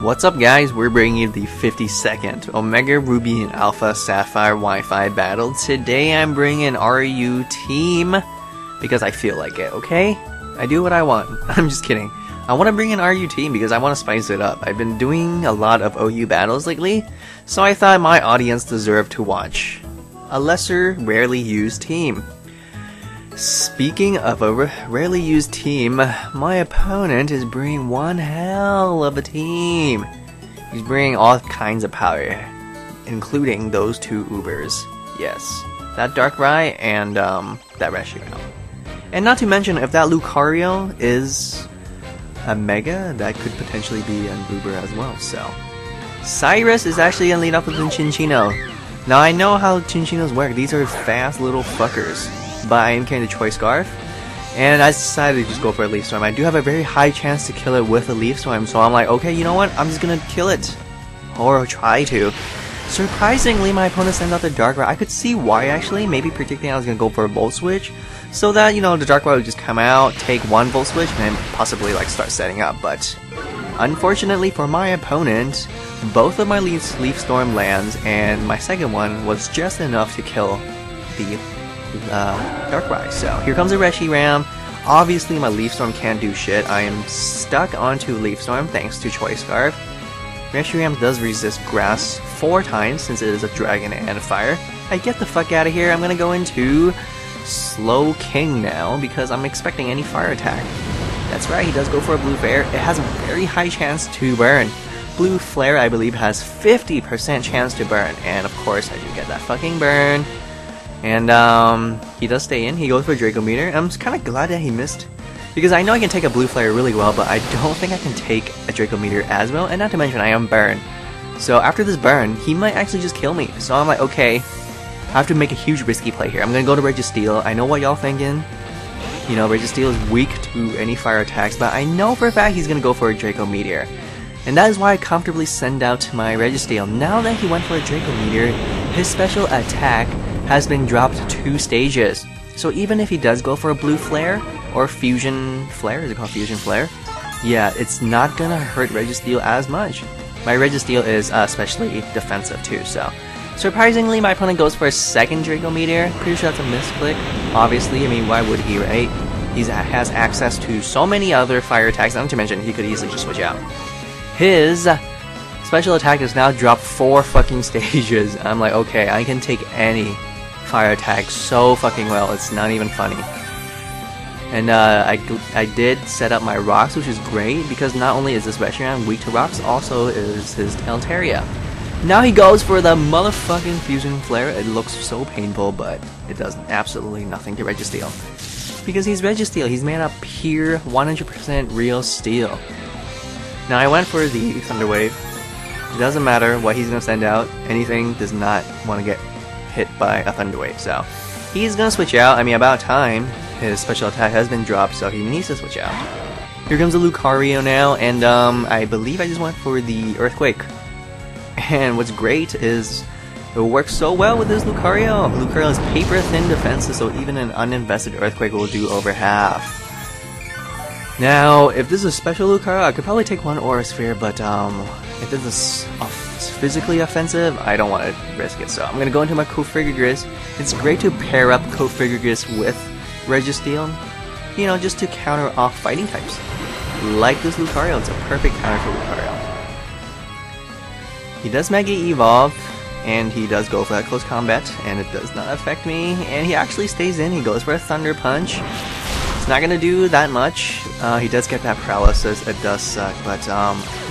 What's up guys, we're bringing you the 52nd Omega Ruby and Alpha Sapphire Wi-Fi battle. Today I'm bringing RU team because I feel like it, okay? I do what I want. I'm just kidding. I want to bring in RU team because I want to spice it up. I've been doing a lot of OU battles lately, so I thought my audience deserved to watch a lesser, rarely used team. Speaking of a rarely used team, my opponent is bringing one hell of a team. He's bringing all kinds of power, including those two Ubers. Yes, that Darkrai and that Reshiram. And not to mention, if that Lucario is a Mega, that could potentially be an Uber as well. So, Cyrus is actually gonna lead off with Cinccino. Now I know how Cinccinos work. These are fast little fuckers. But I am carrying the Choice Scarf, and I decided to just go for a Leaf Storm. I do have a very high chance to kill it with a Leaf Storm, so I'm like, okay, you know what? I'm just gonna kill it. Or try to. Surprisingly, my opponent sends out the Darkrai. I could see why, actually. Maybe predicting I was gonna go for a Volt Switch, so that, you know, the Darkrai would just come out, take one Volt Switch, and then possibly, like, start setting up. But unfortunately for my opponent, both of my Leaf Storm lands, and my second one was just enough to kill the Darkrai. So here comes a Reshiram. Obviously my Leaf Storm can't do shit. I am stuck onto Leaf Storm thanks to Choice Scarf. Reshiram does resist Grass 4 times since it is a Dragon and Fire. I get the fuck out of here. I'm gonna go into Slowking now because I'm expecting any fire attack. That's right, he does go for a Blue Flare. It has a very high chance to burn. Blue Flare, I believe, has 50% chance to burn, and of course I do get that fucking burn. And he does stay in. He goes for a Draco Meteor. I'm just kind of glad that he missed, because I know I can take a Blue Flare really well, but I don't think I can take a Draco Meteor as well. And not to mention, I am burn. So after this burn, he might actually just kill me. So I'm like, okay, I have to make a huge risky play here. I'm gonna go to Registeel. I know what y'all thinking. You know, Registeel is weak to any fire attacks, but I know for a fact he's gonna go for a Draco Meteor. And that is why I comfortably send out my Registeel. Now that he went for a Draco Meteor, his special attack has been dropped 2 stages. So even if he does go for a Blue Flare or Fusion Flare, is it called Fusion Flare? Yeah, it's not gonna hurt Registeel as much. My Registeel is especially defensive too, so. Surprisingly, my opponent goes for a second Draco Meteor. Pretty sure that's a misclick. Obviously, I mean, why would he, right? He has access to so many other fire attacks, not to mention he could easily just switch out. His special attack is now dropped 4 fucking stages. I'm like, okay, I can take any fire attack so fucking well, it's not even funny. And I did set up my rocks, which is great, because not only is this Reshiram weak to rocks, also is his Altaria. Now he goes for the motherfucking Fusion Flare. It looks so painful, but it does absolutely nothing to Registeel. Because he's Registeel, he's made of pure 100% real steel. Now I went for the Thunder Wave. It doesn't matter what he's gonna send out, anything does not want to get hit by a Thunder Wave, so he's gonna switch out. I mean, about time. His special attack has been dropped, so he needs to switch out. Here comes the Lucario now, and I believe I just went for the Earthquake. And what's great is it works so well with this Lucario. Lucario has paper thin defenses, so even an uninvested Earthquake will do over half. Now, if this is a special Lucario, I could probably take one Aura Sphere, but if this is physically offensive, I don't want to risk it, so I'm going to go into my Cofagrigus. It's great to pair up Cofagrigus with Registeel, you know, just to counter off fighting types. Like this Lucario, it's a perfect counter for Lucario. He does Mega Evolve, and he does go for that close combat, and it does not affect me, and he actually stays in. He goes for a Thunder Punch. It's not going to do that much. He does get that paralysis, it does suck, but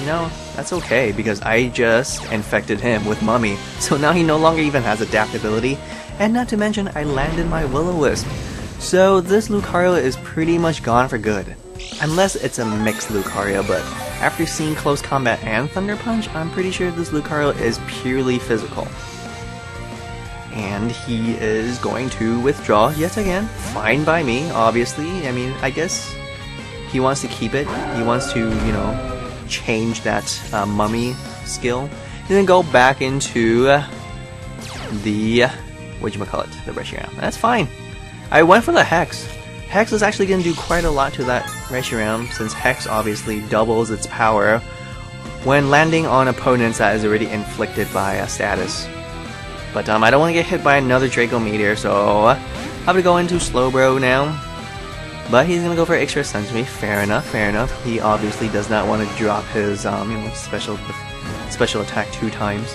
you know, that's okay, because I just infected him with Mummy, so now he no longer even has adaptability, and not to mention I landed my Will-O-Wisp. So this Lucario is pretty much gone for good. Unless it's a mixed Lucario, but after seeing Close Combat and Thunder Punch, I'm pretty sure this Lucario is purely physical. And he is going to withdraw yet again. Fine by me, obviously. I mean, I guess he wants to keep it. He wants to, you know, change that Mummy skill. And then go back into the, whatchamacallit, the Reshiram. That's fine. I went for the Hex. Hex is actually going to do quite a lot to that Reshiram, since Hex obviously doubles its power when landing on opponents that is already inflicted by a status. But I don't want to get hit by another Draco Meteor, so I'm gonna go into Slowbro now. But he's gonna go for extra Sensory. Fair enough, fair enough. He obviously does not want to drop his special attack 2 times.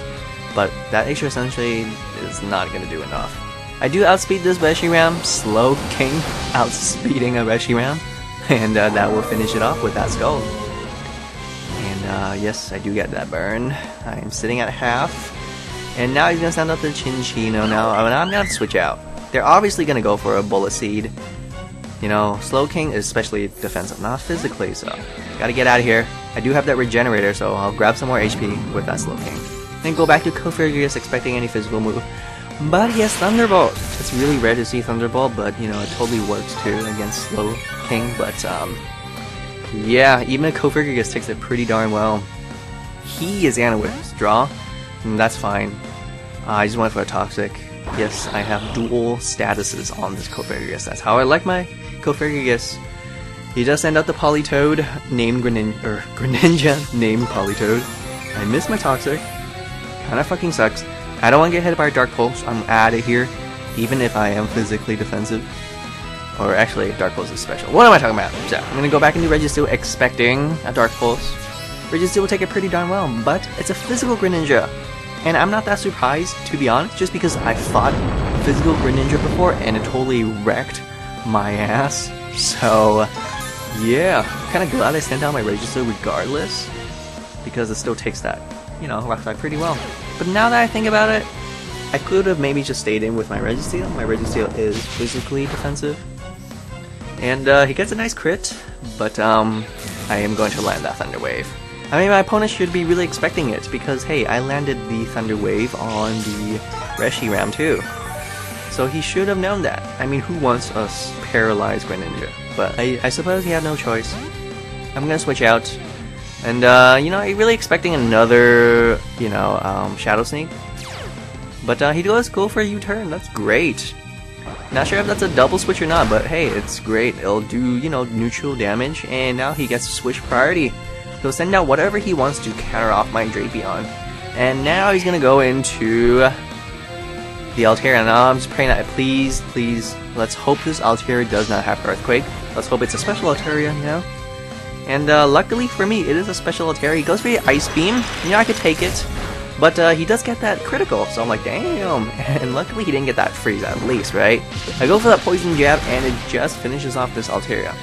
But that extra Sensory is not gonna do enough. I do outspeed this Reshiram, Slowking outspeeding a Reshiram, and that will finish it off with that Skull. And yes, I do get that burn. I am sitting at half. And now he's gonna send out the Cinccino now, and I'm gonna switch out. They're obviously gonna go for a Bullet Seed. You know, Slowking is especially defensive, not physically, so gotta get out of here. I do have that Regenerator, so I'll grab some more HP with that Slowking. Then go back to Cofagrigus expecting any physical move. But he has Thunderbolt. It's really rare to see Thunderbolt, but you know, it totally works too against Slowking. But yeah, even Cofagrigus takes it pretty darn well. He is gonna withdraw, and that's fine. I just went for a Toxic. Yes, I have dual statuses on this Cofagrigus. That's how I like my Cofagrigus. He does send out the Politoed, named Greninja, named Politoed. I missed my Toxic. Kinda fucking sucks. I don't want to get hit by a Dark Pulse. I'm out of here, even if I am physically defensive. Or actually, Dark Pulse is special. What am I talking about? So, I'm gonna go back into Registeel expecting a Dark Pulse. Registeel will take it pretty darn well, but it's a physical Greninja. And I'm not that surprised, to be honest, just because I fought physical Greninja before and it totally wrecked my ass. So, yeah, I'm kinda glad I sent out my Registeel regardless, because it still takes that, you know, rock slide pretty well. But now that I think about it, I could have maybe just stayed in with my Registeel. My Registeel is physically defensive. And he gets a nice crit, but I am going to land that Thunder Wave. I mean, my opponent should be really expecting it, because hey, I landed the Thunder Wave on the Reshiram too. So he should have known that. I mean, who wants a paralyzed Greninja? But I suppose he had no choice. I'm gonna switch out. And you know, I'm really expecting another, you know, Shadow Sneak. But he does go for a U-turn, that's great. Not sure if that's a double switch or not, but hey, it's great. It'll do, you know, neutral damage, and now he gets switch priority. He'll send out whatever he wants to counter off my Drapion. And now he's gonna go into the Altaria. Now I'm just praying that, please, let's hope this Altaria does not have Earthquake. Let's hope it's a special Altaria, you know? And luckily for me, it is a special Altaria. He goes for the Ice Beam. You know, I could take it. But he does get that critical, so I'm like, damn. And luckily he didn't get that freeze at least, right? I go for that Poison Jab, and it just finishes off this Altaria.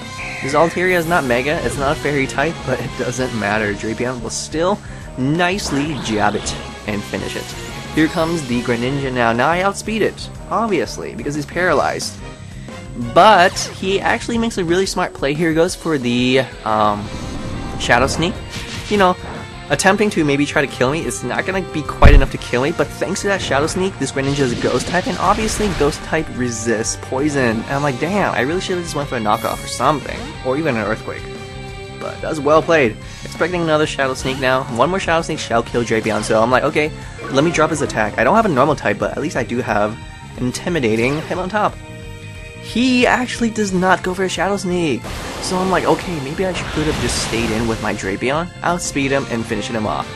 This Altaria is not Mega, it's not a Fairy type, but it doesn't matter. Drapion will still nicely jab it and finish it. Here comes the Greninja now. Now I outspeed it, obviously, because he's paralyzed. But he actually makes a really smart play here. He goes for the Shadow Sneak. You know, attempting to maybe try to kill me. It's not going to be quite enough to kill me, but thanks to that Shadow Sneak, this Greninja is a Ghost type, and obviously Ghost type resists poison. And I'm like, damn, I really should have just went for a knockoff or something, or even an Earthquake. But that's well played. Expecting another Shadow Sneak now. One more Shadow Sneak shall kill Drapion, so I'm like, okay, let me drop his attack. I don't have a normal type, but at least I do have Intimidating Hitmontop. He actually does not go for a Shadow Sneak. So I'm like, okay, maybe I could have just stayed in with my Drapion, outspeed him, and finish him off.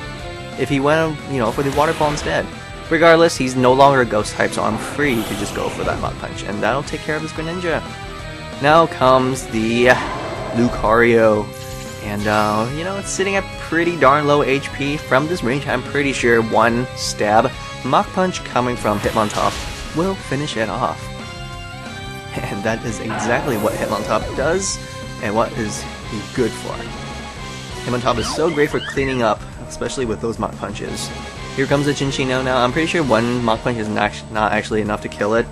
If he went, you know, for the Waterfall instead. Regardless, he's no longer a Ghost type, so I'm free to just go for that Mach Punch, and that'll take care of this Greninja. Now comes the Lucario. And, you know, it's sitting at pretty darn low HP. From this range, I'm pretty sure one stab Mach Punch coming from Hitmontop will finish it off. And that is exactly what Hitmontop does, and what is he good for. Hitmontop is so great for cleaning up, especially with those Mach Punches. Here comes the Cinccino now. I'm pretty sure one Mach Punch is not actually enough to kill it.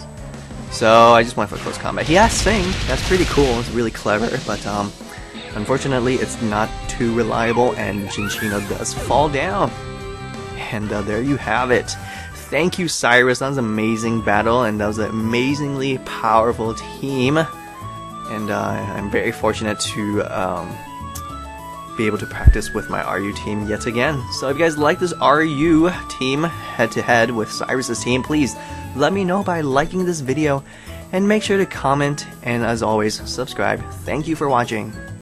So I just went for close combat. He has Sing, that's pretty cool, it's really clever, but unfortunately it's not too reliable, and Cinccino does fall down. And there you have it. Thank you, Cyrus. That was an amazing battle, and that was an amazingly powerful team. And I'm very fortunate to be able to practice with my RU team yet again. So if you guys like this RU team head-to-head with Cyrus's team, please let me know by liking this video, and make sure to comment, and as always, subscribe. Thank you for watching.